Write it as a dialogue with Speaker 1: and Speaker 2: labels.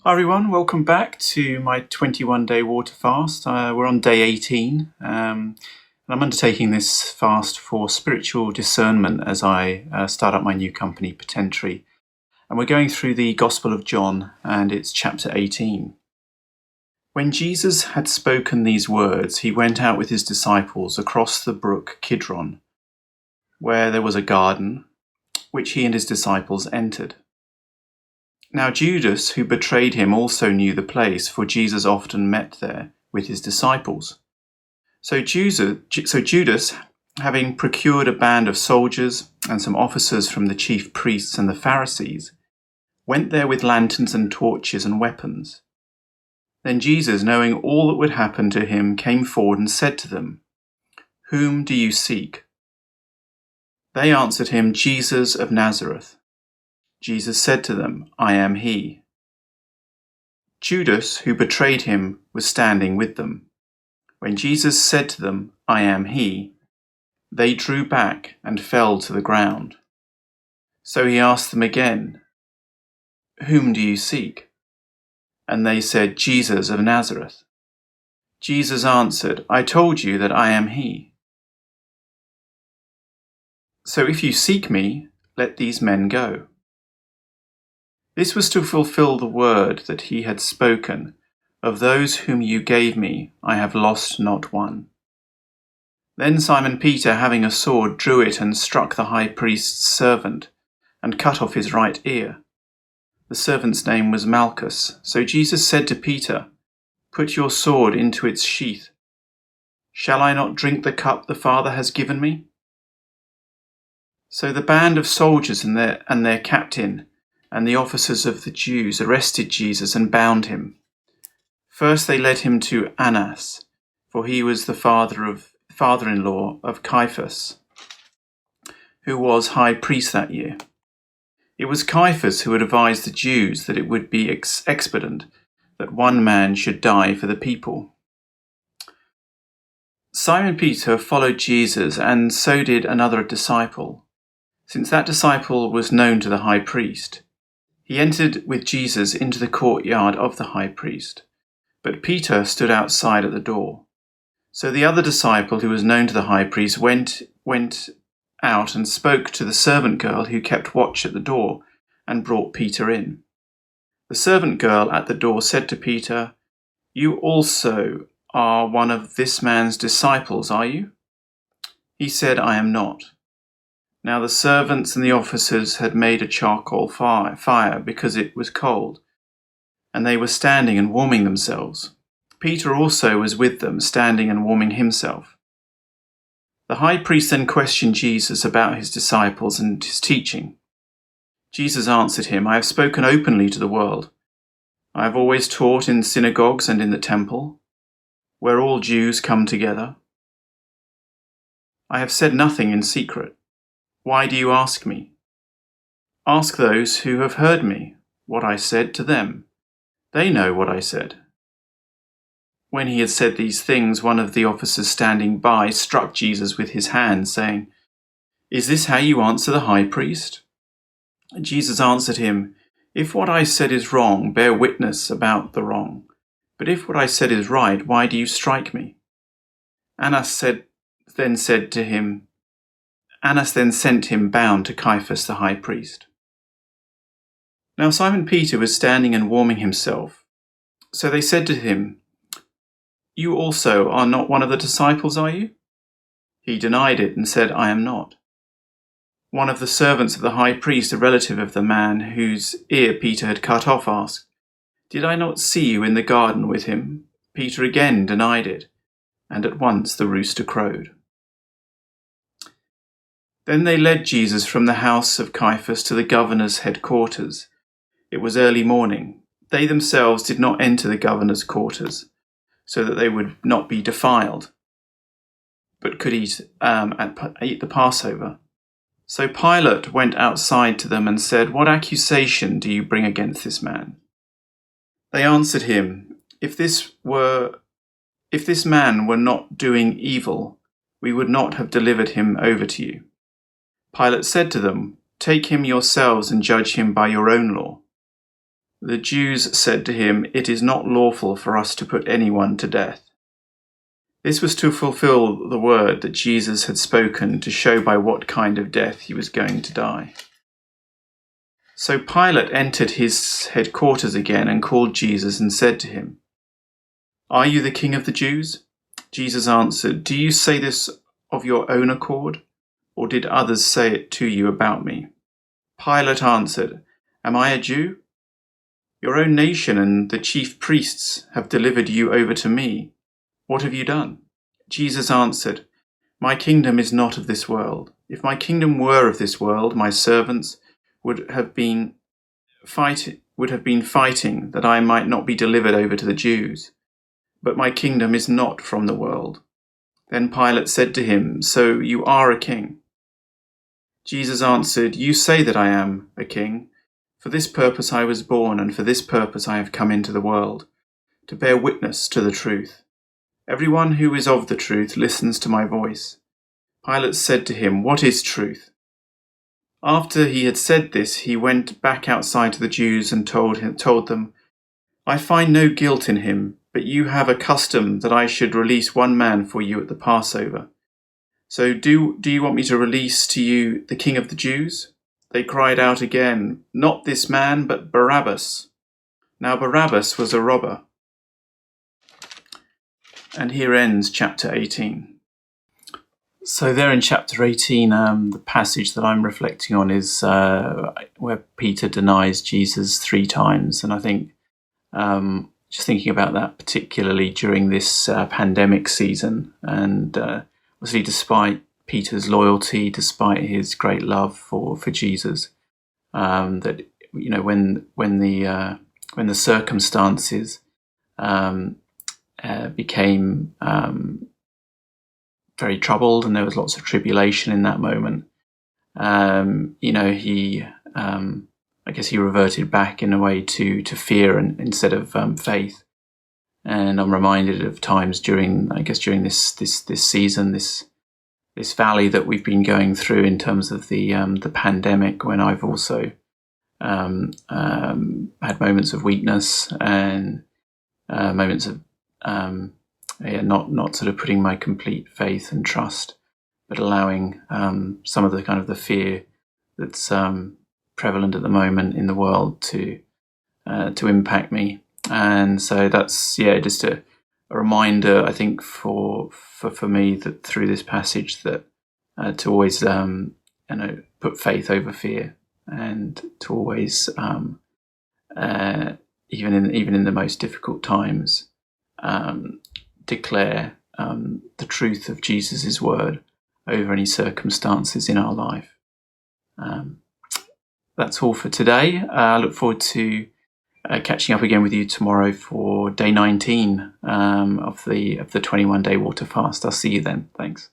Speaker 1: Hi everyone, welcome back to my 21-day water fast. We're on day 18, and I'm undertaking this fast for spiritual discernment as I start up my new company, Potentree. And we're going through the Gospel of John, and it's chapter 18. When Jesus had spoken these words, he went out with his disciples across the brook Kidron, where there was a garden, which he and his disciples entered. Now Judas, who betrayed him, also knew the place, for Jesus often met there with his disciples. So Judas, having procured a band of soldiers and some officers from the chief priests and the Pharisees, went there with lanterns and torches and weapons. Then Jesus, knowing all that would happen to him, came forward and said to them, "Whom do you seek?" They answered him, "Jesus of Nazareth." Jesus said to them, "I am he." Judas, who betrayed him, was standing with them. When Jesus said to them, "I am he," they drew back and fell to the ground. So he asked them again, "Whom do you seek?" And they said, "Jesus of Nazareth." Jesus answered, "I told you that I am he. So if you seek me, let these men go." This was to fulfill the word that he had spoken, "Of those whom you gave me, I have lost not one." Then Simon Peter, having a sword, drew it and struck the high priest's servant, and cut off his right ear. The servant's name was Malchus. So Jesus said to Peter, "Put your sword into its sheath. Shall I not drink the cup the Father has given me?" So the band of soldiers and their captain and the officers of the Jews arrested Jesus and bound him. First they led him to Annas, for he was the father-in-law of Caiaphas, who was high priest that year. It was Caiaphas who had advised the Jews that it would be expedient that one man should die for the people. Simon Peter followed Jesus, and so did another disciple, since that disciple was known to the high priest. He entered with Jesus into the courtyard of the high priest, but Peter stood outside at the door. So the other disciple, who was known to the high priest, went out and spoke to the servant girl who kept watch at the door, and brought Peter in. The servant girl at the door said to Peter, "You also are one of this man's disciples, are you?" He said, "I am not." Now the servants and the officers had made a charcoal fire because it was cold, and they were standing and warming themselves. Peter also was with them, standing and warming himself. The high priest then questioned Jesus about his disciples and his teaching. Jesus answered him, "I have spoken openly to the world. I have always taught in synagogues and in the temple, where all Jews come together. I have said nothing in secret. Why do you ask me? Ask those who have heard me what I said to them. They know what I said." When he had said these things, one of the officers standing by struck Jesus with his hand, saying, "Is this how you answer the high priest?" And Jesus answered him, "If what I said is wrong, bear witness about the wrong. But if what I said is right, why do you strike me?" Annas then sent him bound to Caiaphas the high priest. Now Simon Peter was standing and warming himself. So they said to him, "You also are not one of the disciples, are you?" He denied it and said, "I am not." One of the servants of the high priest, a relative of the man whose ear Peter had cut off, asked, "Did I not see you in the garden with him?" Peter again denied it, and at once the rooster crowed. Then they led Jesus from the house of Caiaphas to the governor's headquarters. It was early morning. They themselves did not enter the governor's quarters, so that they would not be defiled, but could eat the Passover. So Pilate went outside to them and said, "What accusation do you bring against this man?" They answered him, If this man were not doing evil, we would not have delivered him over to you." Pilate said to them, "Take him yourselves and judge him by your own law." The Jews said to him, "It is not lawful for us to put anyone to death." This was to fulfill the word that Jesus had spoken to show by what kind of death he was going to die. So Pilate entered his headquarters again and called Jesus and said to him, "Are you the king of the Jews?" Jesus answered, "Do you say this of your own accord, or did others say it to you about me?" Pilate answered, "Am I a Jew? Your own nation and the chief priests have delivered you over to me. What have you done?" Jesus answered, "My kingdom is not of this world. If my kingdom were of this world, my servants would have been fighting that I might not be delivered over to the Jews. But my kingdom is not from the world." Then Pilate said to him, "So you are a king?" Jesus answered, "You say that I am a king. For this purpose I was born, and for this purpose I have come into the world, to bear witness to the truth. Everyone who is of the truth listens to my voice." Pilate said to him, "What is truth?" After he had said this, he went back outside to the Jews and told them, "I find no guilt in him, but you have a custom that I should release one man for you at the Passover. So do you want me to release to you the King of the Jews?" They cried out again, "Not this man, but Barabbas." Now Barabbas was a robber. And here ends chapter 18. So there in chapter 18, the passage that I'm reflecting on is where Peter denies Jesus 3 times. And I think just thinking about that particularly during this pandemic season, and obviously despite Peter's loyalty, despite his great love for Jesus, that when the circumstances became very troubled and there was lots of tribulation in that moment, he I guess he reverted back in a way to fear instead of faith. And I'm reminded of times during this season, this valley that we've been going through in terms of the pandemic, when I've also had moments of weakness and moments of not sort of putting my complete faith and trust, but allowing some of the kind of the fear that's prevalent at the moment in the world to impact me. And so that's just a reminder, I think, for me, that through this passage, that to always put faith over fear, and to always even in the most difficult times declare the truth of Jesus' word over any circumstances in our life. That's all for today. I look forward to catching up again with you tomorrow for day 19 of the 21-day water fast. I'll see you then. Thanks.